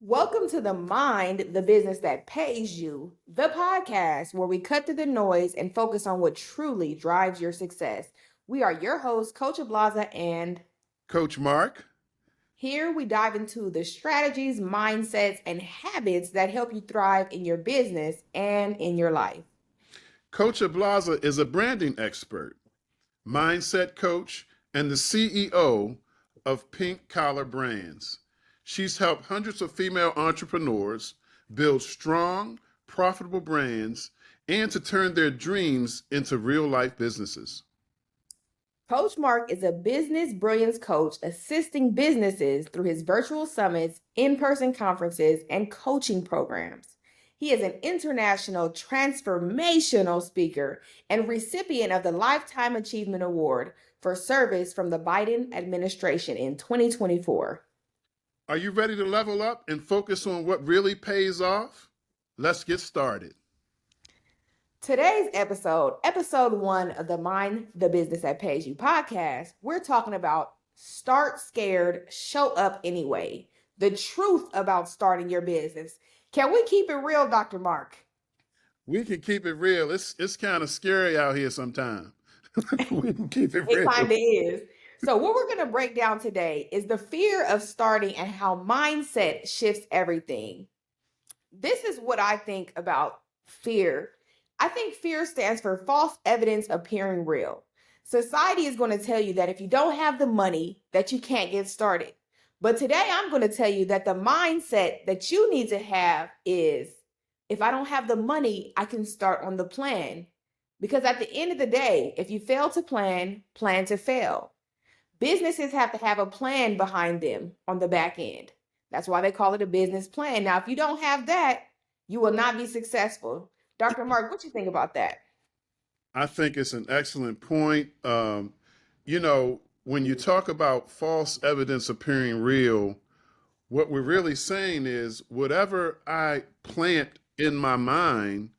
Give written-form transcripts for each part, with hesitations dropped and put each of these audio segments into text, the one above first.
Welcome to the Mind, the Business That Pays You, the podcast where we cut through the noise and focus on what truly drives your success. We are your hosts, Coach Ablaza, and Coach Mark. here we dive into the strategies, mindsets, and habits that help you thrive in your business and in your life. Coach Ablaza is a branding expert, mindset coach, and the CEO of Pink Collar Brands. She's helped hundreds of female entrepreneurs build strong, profitable brands and to turn their dreams into real life businesses. Coach Mark is a business brilliance coach assisting businesses through his virtual summits, in person conferences, and coaching programs. He is an international transformational speaker and recipient of the Lifetime Achievement Award for service from the Biden administration in 2024. Are you ready to level up and focus on what really pays off? Let's get started. Today's episode 1 of the Mind the Business That Pays You podcast, we're talking about start scared, show up anyway. The truth about starting your business. Can we keep it real, Dr. Mark? We can keep it real. It's kind of scary out here sometimes. We can keep it It kind real. of is. So, what we're going to break down today is the fear of starting and how mindset shifts everything. This is what I think about fear. I think fear stands for false evidence appearing real. Society is going to tell you that if you don't have the money, that you can't get started. But today I'm going to tell you that the mindset that you need to have is if I don't have the money, I can start on the plan. Because at the end of the day, if you fail to plan, plan to fail. Businesses have to have a plan behind them on the back end. That's why they call it a business plan. Now, if you don't have that, you will not be successful. Dr. Mark, what you think about that? I think it's an excellent point. When you talk about false evidence appearing real, what we're really saying is whatever I plant in my mind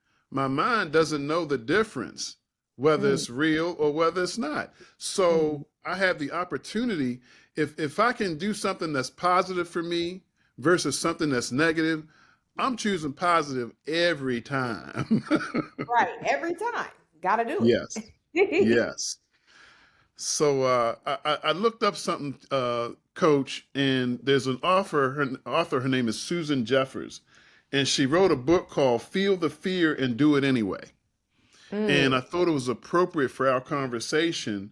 doesn't know the difference, whether Mm, it's real or whether it's not. mm. So I have the opportunity, if I can do something that's positive for me versus something that's negative, I'm choosing positive every time. Right, every time. Got to do Yes. it. Yes. So I looked up something, Coach, and there's an author. Her name is Susan Jeffers, and she wrote a book called "Feel the Fear and Do It Anyway." And Mm, I thought it was appropriate for our conversation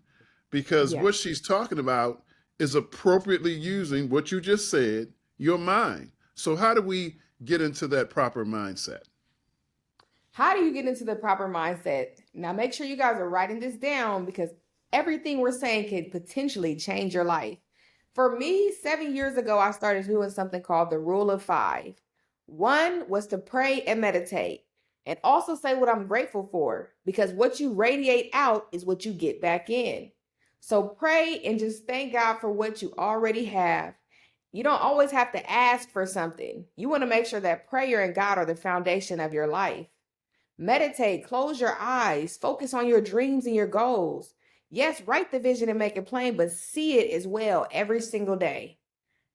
because yeah. what she's talking about is appropriately using what you just said, your mind. So how do we get into that proper mindset? How do you get into the proper mindset? Now, make sure you guys are writing this down because everything we're saying could potentially change your life. For me, 7 years ago, I started doing something called the rule of five. One was to pray and meditate and also say what I'm grateful for because what you radiate out is what you get back in. So pray and just thank God for what you already have. You don't always have to ask for something. You want to make sure that prayer and God are the foundation of your life. Meditate, close your eyes, focus on your dreams and your goals. Yes, write the vision and make it plain, but see it as well every single day.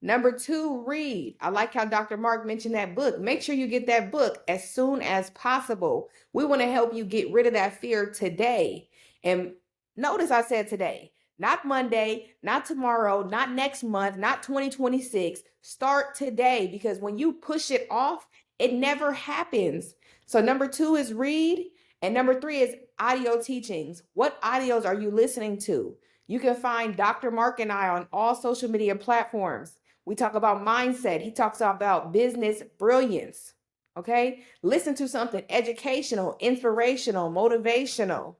Number two, read. I like how Dr. Mark mentioned that book. Make sure you get that book as soon as possible. We want to help you get rid of that fear today. And notice I said today, not Monday, not tomorrow, not next month, not 2026. Start today because when you push it off, it never happens. So, number two is read. And number three is audio teachings. What audios are you listening to? You can find Dr. Mark and I on all social media platforms. We talk about mindset. He talks about business brilliance. Okay. Listen to something educational, inspirational, motivational.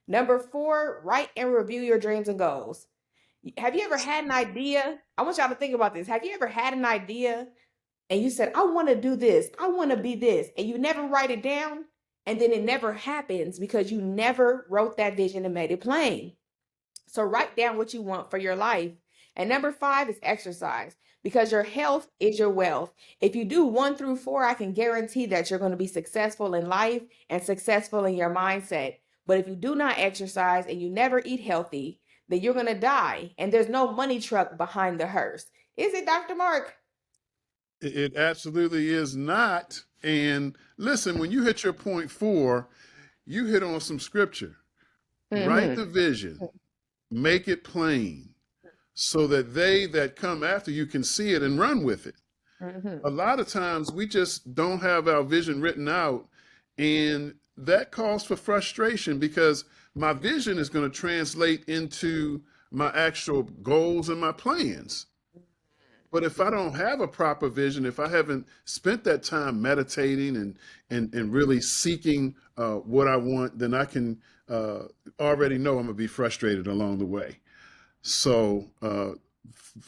Number four, write and review your dreams and goals. Have you ever had an idea? I want y'all to think about this. Have you ever had an idea and you said, I want to do this, I want to be this, and you never write it down? And then it never happens because you never wrote that vision and made it plain. So write down what you want for your life. And number five is exercise because your health is your wealth. If you do one through four, I can guarantee that you're going to be successful in life and successful in your mindset. But if you do not exercise and you never eat healthy, then you're going to die. And there's no money truck behind the hearse. Is it, Dr. Mark? It absolutely is not. And listen, when you hit your point 4, you hit on some scripture. Write Mm-hmm. the vision, make it plain, so that they that come after you can see it and run with it. A Mm-hmm. lot of times we just don't have our vision written out, and that calls for frustration because my vision is going to translate into my actual goals and my plans. But if I don't have a proper vision, if I haven't spent that time meditating and really seeking what I want, then I can already know I'm gonna be frustrated along the way. So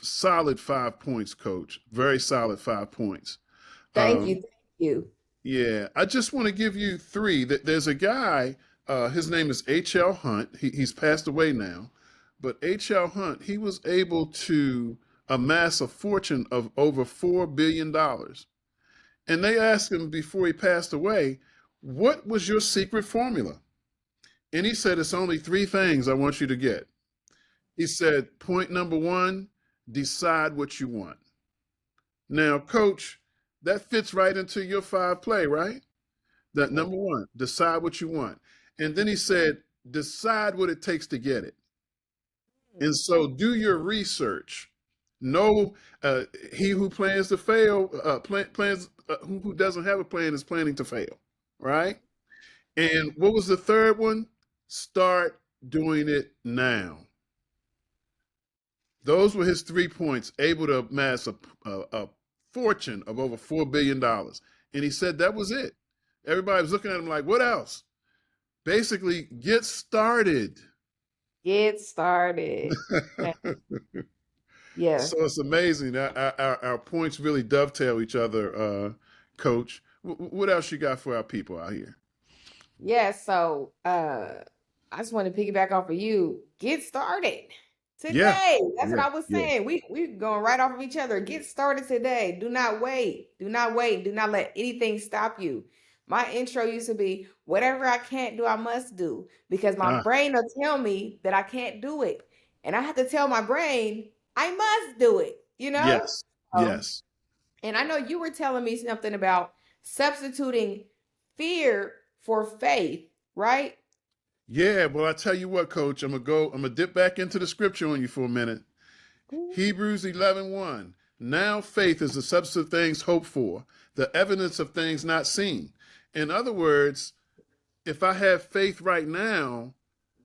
solid 5 points, Coach. Very solid 5 points. Thank you. Um, Thank you. yeah, I just want to give you three. There's a guy. His name is H.L. Hunt. He's passed away now, but H.L. Hunt, he was able to amass a fortune of over $4 billion. And they asked him before he passed away, "What was your secret formula?" And he said, "It's only three things I want you to get." He said, "Point number one, decide what you want." Now, Coach, that fits right into your 5 play, right? That number one, decide what you want. And then he said, decide what it takes to get it. And so do your research. Know he who plans to fail, plans who doesn't have a plan is planning to fail, right? And what was the third one? Start doing it now. Those were his 3 points, able to amass a fortune of over $4 billion. And he said that was it. Everybody was looking at him like, what else? Basically, get started. Get started. Yeah. So it's amazing. Our points really dovetail each other, Coach. What else you got for our people out here? Yeah, so I just want to piggyback off of you. Get started Yeah, today. That's what yeah, I was yeah. saying. We going right off of each other. Get started today. Do not wait. Do not wait. Do not let anything stop you. My intro used to be whatever I can't do, I must do because my Ah, brain will tell me that I can't do it. And I have to tell my brain I must do it, you know? yes, Um, yes. and I know you were telling me something about substituting fear for faith, right? Yeah, well, I tell you what, Coach, I'm gonna dip back into the scripture on you for a minute. Ooh. Hebrews 11:1. Now faith is the substance of things hoped for, the evidence of things not seen. In other words, if I have faith right now,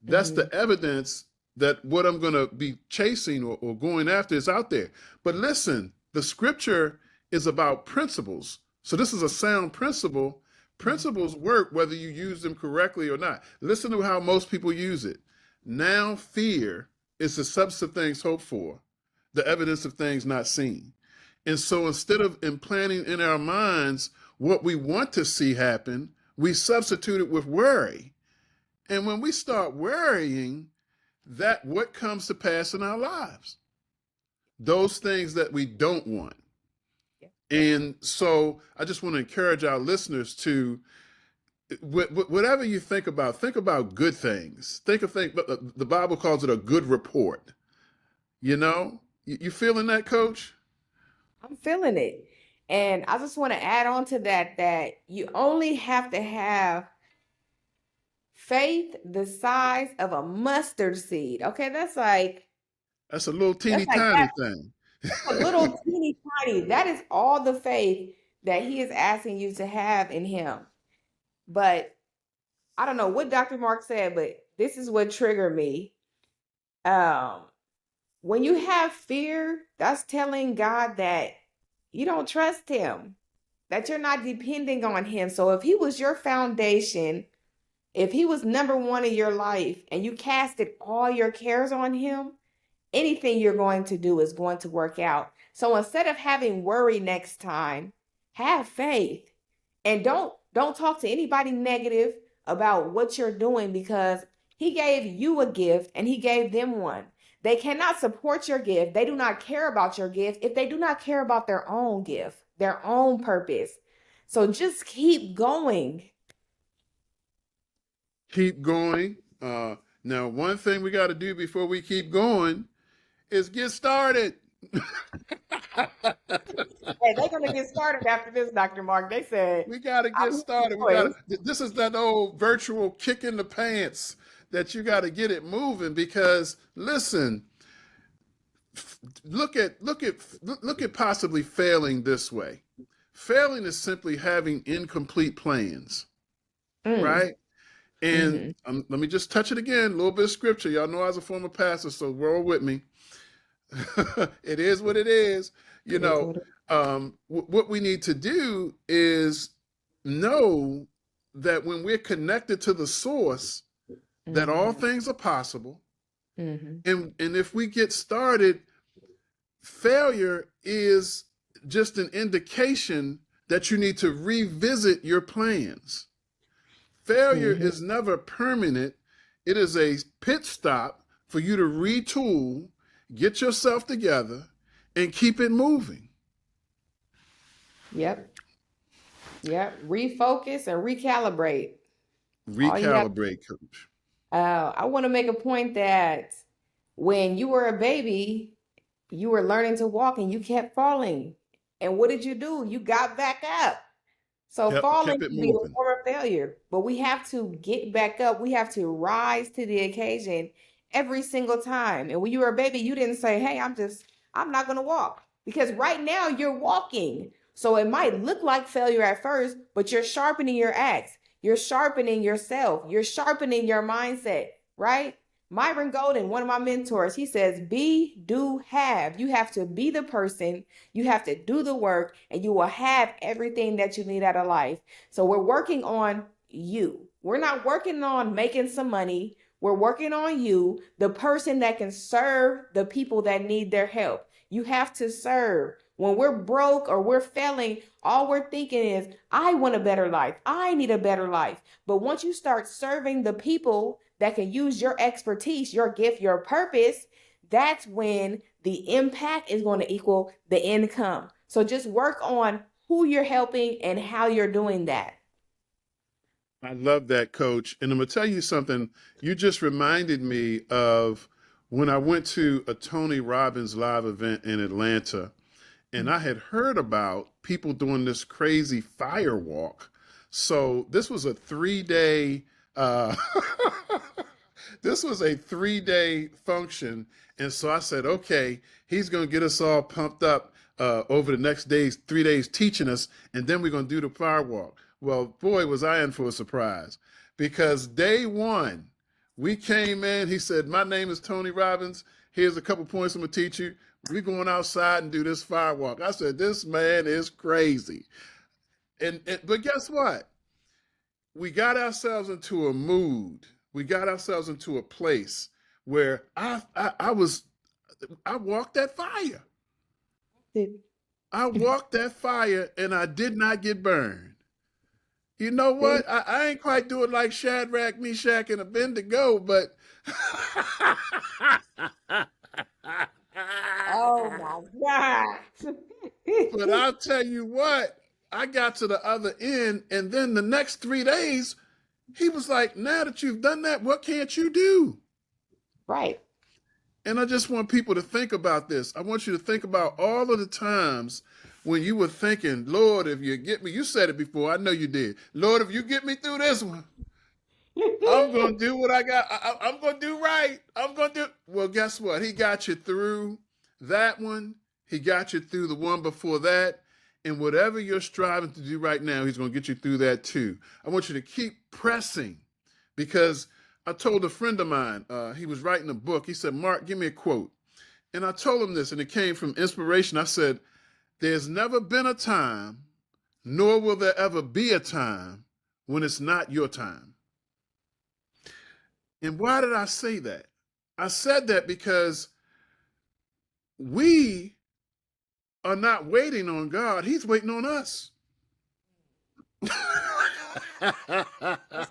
that's Mhm. the evidence that what I'm going to be chasing or going after is out there. But listen, the scripture is about principles. So this is a sound principle. Mhm. Principles work whether you use them correctly or not. Listen to how most people use it. Now fear is the substance of things hoped for, the evidence of things not seen. And so instead of implanting in our minds what we want to see happen, we substitute it with worry. And when we start worrying, that what comes to pass in our lives, those things that we don't want. Yeah. And so I just want to encourage our listeners to whatever you think about good things. Think of things, the Bible calls it a good report. You know, you feeling that, Coach? I'm feeling it. And I just want to add on to that that you only have to have faith the size of a mustard seed. Okay, That's a little teeny that's like tiny that. thing. That's a little teeny tiny. That is all the faith that he is asking you to have in him. But I don't know what Dr. Mark said, but this is what triggered me. Um, when you have fear, that's telling God that you don't trust him, that you're not depending on him. So if he was your foundation, if he was number one in your life and you casted all your cares on him, anything you're going to do is going to work out. So instead of having worry next time, have faith and don't talk to anybody negative about what you're doing because he gave you a gift and he gave them one. They cannot support your gift. They do not care about your gift if they do not care about their own gift, their own purpose. So just keep going. Keep going. Now, one thing we got to do before we keep going is get started. said they're gonna get started after this, Dr. Mark. They said, We got to I get miss your started. We got voice. to. This is that old virtual kick in the pants that you got to get it moving because listen, look at possibly failing this way. Failing is simply having incomplete plans, Mm, right? And mm-hmm. let me just touch it again, a little bit of scripture. Y'all know I was a former pastor, so roll with me. It is what it is. You It is know, what it what we need to do is know that when we're connected to the source, that all mm-hmm. things are possible. Mm-hmm. And if we get started, failure is just an indication that you need to revisit your plans. Failure Mm-hmm. is never permanent. It is a pit stop for you to retool, get yourself together, and keep it moving. Yep. Yep. Refocus and recalibrate. All you have. Recalibrate, coach. I want to make a point that when you were a baby, you were learning to walk and you kept falling. And what did you do? You got back up. So falling Kept it can be a moving. form of failure, but we have to get back up. We have to rise to the occasion every single time. And when you were a baby, you didn't say, "Hey, I'm not going to walk." Because right now you're walking. So it might look like failure at first, but you're sharpening your axe. You're sharpening yourself. You're sharpening your mindset, right? Myron Golden, one of my mentors, he says, be, do, have. You have to be the person, you have to do the work, and you will have everything that you need out of life. So we're working on you. We're not working on making some money. We're working on you, the person that can serve the people that need their help. You have to serve. When we're broke or we're failing, all we're thinking is, I want a better life. I need a better life. But once you start serving the people that can use your expertise, your gift, your purpose, that's when the impact is going to equal the income. So just work on who you're helping and how you're doing that. I love that, coach. And I'm going to tell you something. You just reminded me of when I went to a Tony Robbins live event in Atlanta, and I had heard about people doing this crazy fire walk. So this was a 3 day this was a 3 day function. And so I said, okay, he's going to get us all pumped up over the next 3 days teaching us, and then we're going to do the fire walk. Well, boy, was I in for a surprise because day one, we came in. He said, my name is Tony Robbins. Here's a couple points I'm going to teach you. We're going outside and do this fire walk. I said, this man is crazy. But guess what? We got ourselves into a mood. We got ourselves into a place where I walked that fire. Did- I walked that fire and I did not get burned. You know did- what? I ain't quite doing like Shadrach, Meshach, and Abednego, but Oh my God. but I'll tell you what, I got to the other end, and then the next 3 days, he was like, now that you've done that, what can't you do? Right. And I just want people to think about this. I want you to think about all of the times when you were thinking, Lord, if you get me, you said it before, I know you did. Lord, if you get me through this one, I'm going to do what I got. I'm going to do right. I'm going to do. Well, guess what? He got you through that one. He got you through the one before that. And whatever you're striving to do right now, he's going to get you through that too. I want you to keep pressing because I told a friend of mine, he was writing a book. He said, Mark, give me a quote. And I told him this, and it came from inspiration. I said, there's never been a time, nor will there ever be a time when it's not your time. And why did I say that? I said that because we are not waiting on God, He's waiting on us. That's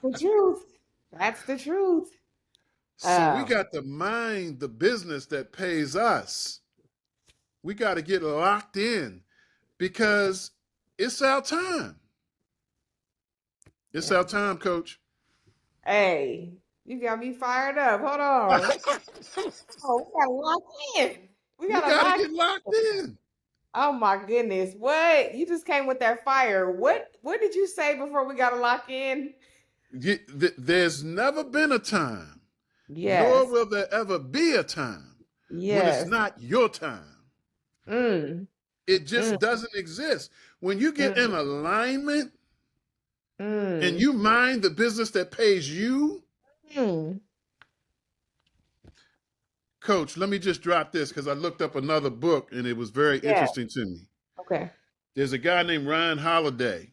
the truth. That's the truth. So we Oh, got to mind the business that pays us. We got to get locked in because it's our time. It's yeah. our time, coach. Hey, you got me fired up. Hold on. Oh, we gotta lock in. We We gotta got to lock get locked in. in. Oh my goodness. What? You just came with that fire. What did you say before we got to lock in? There's never been a time, nor Yes. will there ever be a time when it's Yes. not your time. Mm. It Mm. just doesn't exist. When you get in Mm. alignment and Mm. you mind the business that pays you, Mm. Coach, let me just drop this because I looked up another book and it was very Yeah. interesting to me. Okay. There's a guy named Ryan Holiday.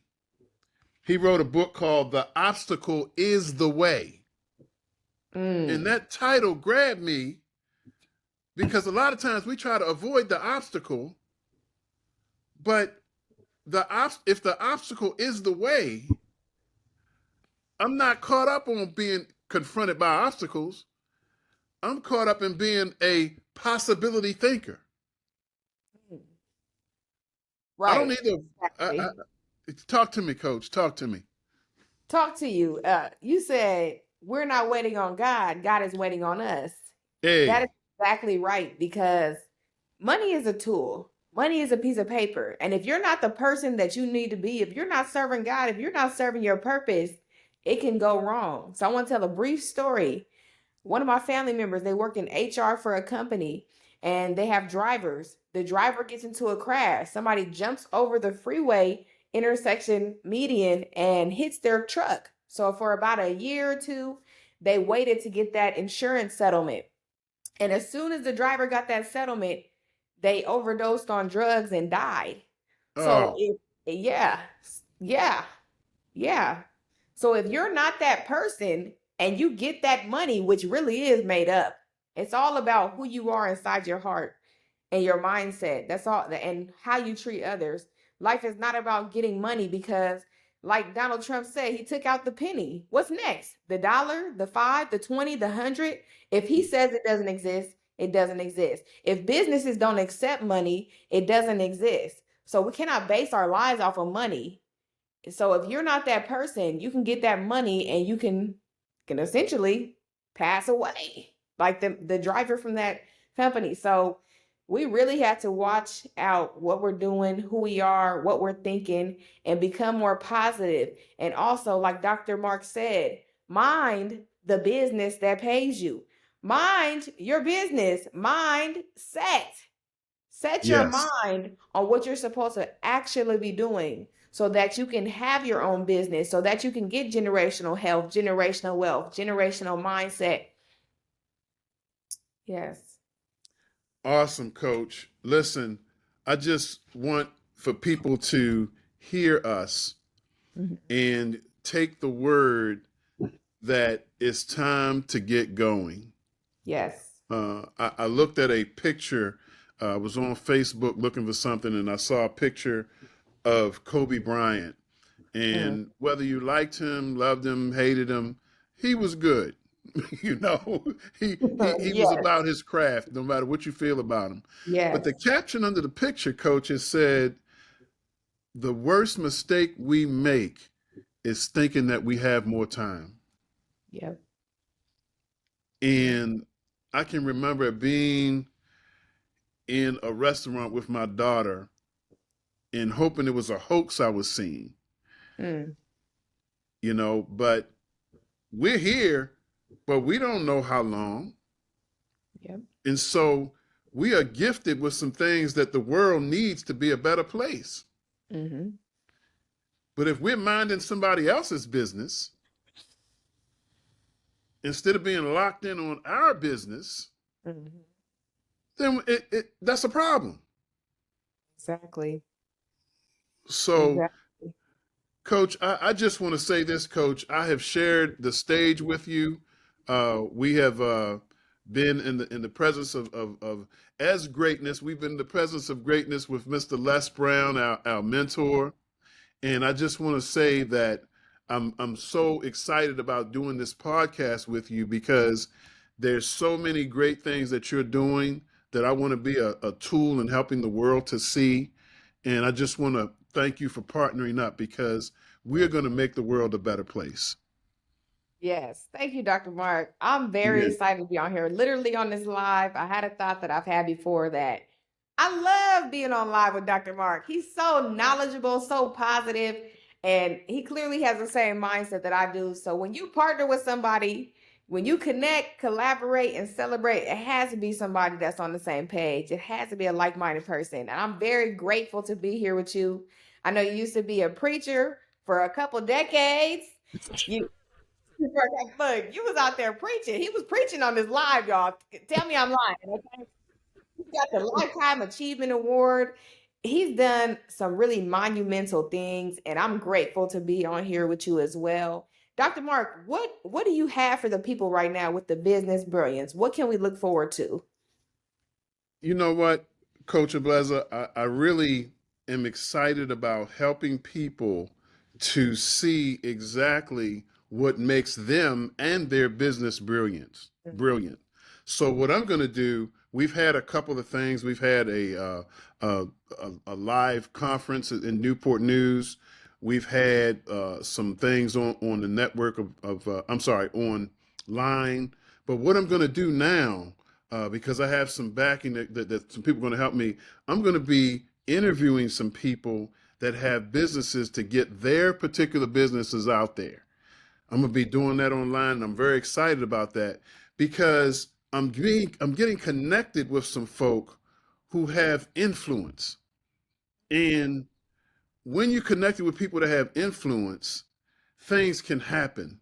He wrote a book called The Obstacle is the Way. And Mm. that title grabbed me because a lot of times we try to avoid the obstacle, but if the obstacle is the way, I'm not caught up on being confronted by obstacles. I'm caught up in being a possibility thinker. Mm. I don't Right. need to Exactly. talk to me, Coach. Talk to me. Talk to you. You said we're not waiting on God. God is waiting on us. That is Hey, exactly right because money is a tool. Money is a piece of paper. And if you're not the person that you need to be, if you're not serving God, if you're not serving your purpose, it can go wrong. So I want to tell a brief story. One of my family members, they work in HR for a company and they have drivers. The driver gets into a crash. Somebody jumps over the freeway intersection median and hits their truck. So for about a year or two, they waited to get that insurance settlement. And as soon as the driver got that settlement, they overdosed on drugs and died. So oh, if yeah, yeah, yeah. So if you're not that person and you get that money, which really is made up, it's all about who you are inside your heart and your mindset. That's all, and how you treat others. Life is not about getting money because, like Donald Trump said, he took out the penny. What's next? The dollar, the five, the 20, the 100? If he says it doesn't exist, it doesn't exist. If businesses don't accept money, it doesn't exist. So we cannot base our lives off of money. So if you're not that person, you can get that money and you can essentially pass away, like the driver from that company. So we really have to watch out what we're doing, who we are, what we're thinking, and become more positive. And also, like Dr. Mark said, mind the business that pays you. Mind your business. Mind set. Set your yes. mind on what you're supposed to actually be doing so that you can have your own business, so that you can get generational health, generational wealth, generational mindset. Yes. Awesome, Coach. Listen, I just want for people to hear us Mhm. and take the word that it's time to get going. Yes. I looked at a picture. I was on Facebook looking for something, and I saw a picture of Kobe Bryant. Mm. And whether you liked him, loved him, hated him, he was good. you know, he was Yes. about his craft, no matter what you feel about him. But the Yes. caption under the picture, coach, has said, "The worst mistake we make is thinking that we have more time." Yep. Yep. And I can remember being in a restaurant with my daughter and hoping it was a hoax I was seeing, Mm. but we're here, but we don't know how long. Yep. And so we are gifted with some things that the world needs to be a better place. Mm-hmm. But if we're minding somebody else's business, instead of being locked in on our business, Mm-hmm. then that's a problem. Exactly. So, Exactly. Coach, I just want to say this, Coach. I have shared the stage with you. We have been in the presence of as greatness. We've been in the presence of greatness with Mr. Les Brown, our mentor. And I just want to say that I'm so excited about doing this podcast with you because there's so many great things that you're doing that I want to be a tool in helping the world to see. And I just want to thank you for partnering up because we're going to make the world a better place. Yes. Thank you, Dr. Mark. I'm very Yeah. excited to be on here. Literally on this live, I had a thought that I've had before that I love being on live with Dr. Mark. He's so knowledgeable, so positive, and he clearly has the same mindset that I do. So when you partner with somebody, when you connect, collaborate, and celebrate, it has to be somebody that's on the same page. It has to be a like-minded person. And I'm very grateful to be here with you. I know you used to be a preacher for a couple decades. You look, you was out there preaching. He was preaching on this live, y'all. Tell me I'm lying. Okay? He got the Lifetime Achievement Award. He's done some really monumental things, and I'm grateful to be on here with you as well. Dr. Mark, what do you have for the people right now with the business brilliance? What can we look forward to? You know what, Coach Ablaza, I really am excited about helping people to see exactly what makes them and their business brilliant. So what I'm going to do, we've had a couple of things. We've had a live conference in Newport News. We've had some things on the network I'm sorry, online. But what I'm going to do now, because I have some backing that some people are going to help me, I'm going to be interviewing some people that have businesses to get their particular businesses out there. I'm gonna be doing that online, and I'm very excited about that because I'm getting connected with some folk who have influence. And when you're connected with people that have influence, things can happen.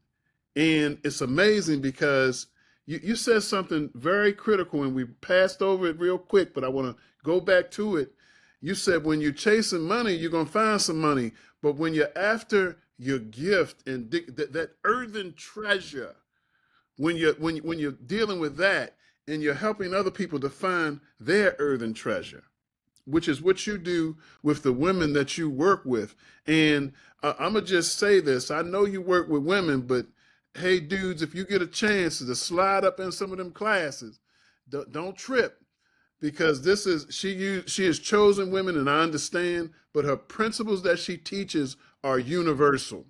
And it's amazing because you said something very critical and we passed over it real quick, but I want to go back to it. You said when you're chasing money, you're going to find some money. But when you're after your gift and that earthen treasure, when you're dealing with that and you're helping other people to find their earthen treasure, which is what you do with the women that you work with. And I'm going to just say this. I know you work with women, but hey, dudes, if you get a chance to slide up in some of them classes, don't trip because she has chosen women and I understand, but her principles that she teaches are universal.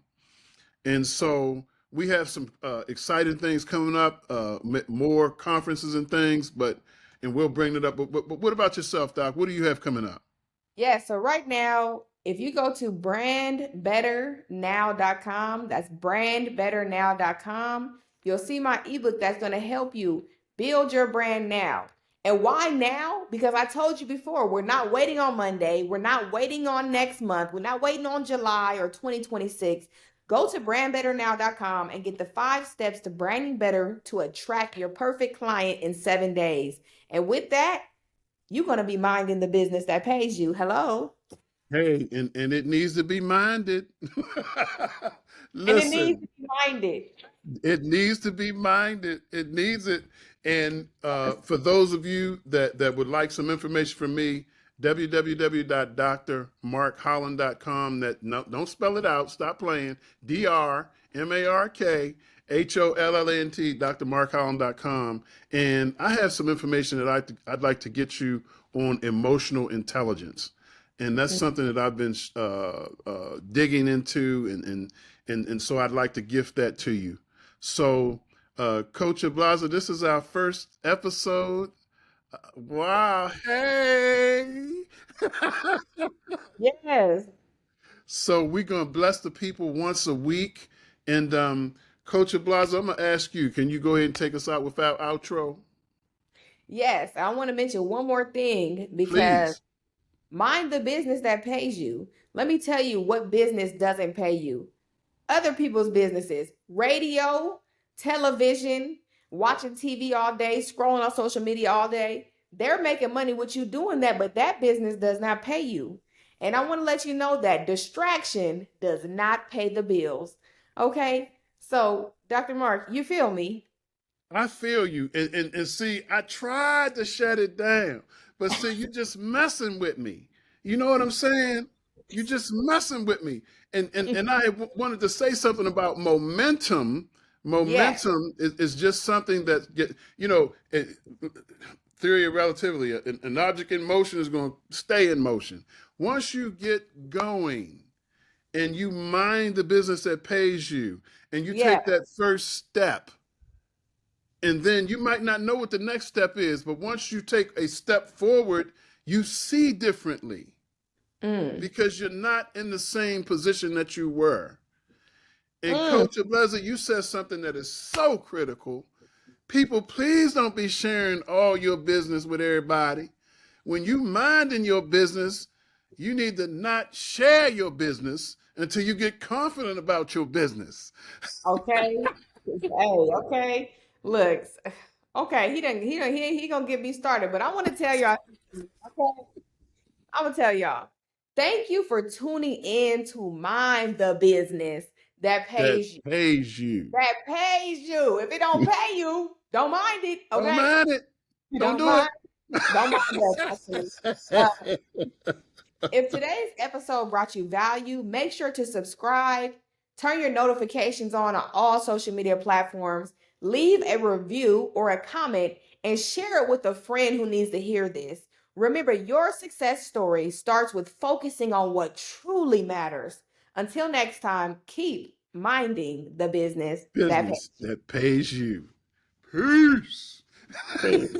And so we have some exciting things coming up, more conferences and things, and we'll bring it up. But what about yourself, Doc? What do you have coming up? Yeah, so right now, if you go to brandbetternow.com, that's brandbetternow.com, you'll see my ebook that's going to help you build your brand now. And why now? Because I told you before, we're not waiting on Monday. We're not waiting on next month. We're not waiting on July or 2026. Go to brandbetternow.com and get the 5 steps to branding better to attract your perfect client in 7 days. And with that, you're going to be minding the business that pays you. Hello. Hey, and it needs to be minded. And it needs Listen, to be minded. it needs to be minded. It needs it. And for those of you that would like some information from me, www.drmarkholland.com. That no, don't spell it out. Stop playing. DrMarkHolland, drmarkholland.com. And I have some information that I'd like to get you on emotional intelligence. And that's something that I've been digging into, and so I'd like to gift that to you. So, Coach Ablaza, this is our first episode. Wow, hey! Yes. So we're gonna bless the people once a week, and Coach Ablaza, I'm gonna ask you, can you go ahead and take us out with our outro, Yes. I want to mention one more thing because please? mind the business that pays you. Let me tell you what business doesn't pay you. Other people's businesses, radio, television, watching TV all day, scrolling on social media all day. They're making money with you doing that, but that business does not pay you. And I want to let you know that distraction does not pay the bills. Okay? So, Dr. Mark, you feel me? I feel you. And see, I tried to shut it down, but see, you just messing with me. You know what I'm saying? You just messing with me. And I wanted to say something about momentum. Yes, Momentum is just something that theory of relativity. An object in motion is going to stay in motion. Once you get going and you mind the business that pays you, and you yes, take that first step, and then you might not know what the next step is, but once you take a step forward, You see differently Mm. because you're not in the same position that you were. And Mm. Coach Ablaza, you said something that is so critical. People, please don't be sharing all your business with everybody. When you minding your business, you need to not share your business until you get confident about your business. Okay. Hey, okay. Look, okay, he gonna get me started, but I want to tell y'all, okay, I'm gonna tell y'all, thank you for tuning in to Mind the Business that That pays you. pays you. That pays you. If it don't pay you, don't mind it, Don't okay? mind it. Don't Don't do mind, don't mind us, actually. Uh, it. If today's episode brought you value, make sure to subscribe, turn your notifications on all social media platforms, leave a review or a comment, and share it with a friend who needs to hear this. Remember, your success story starts with focusing on what truly matters. Until next time, keep minding the business that Business that pays you. Peace. pays.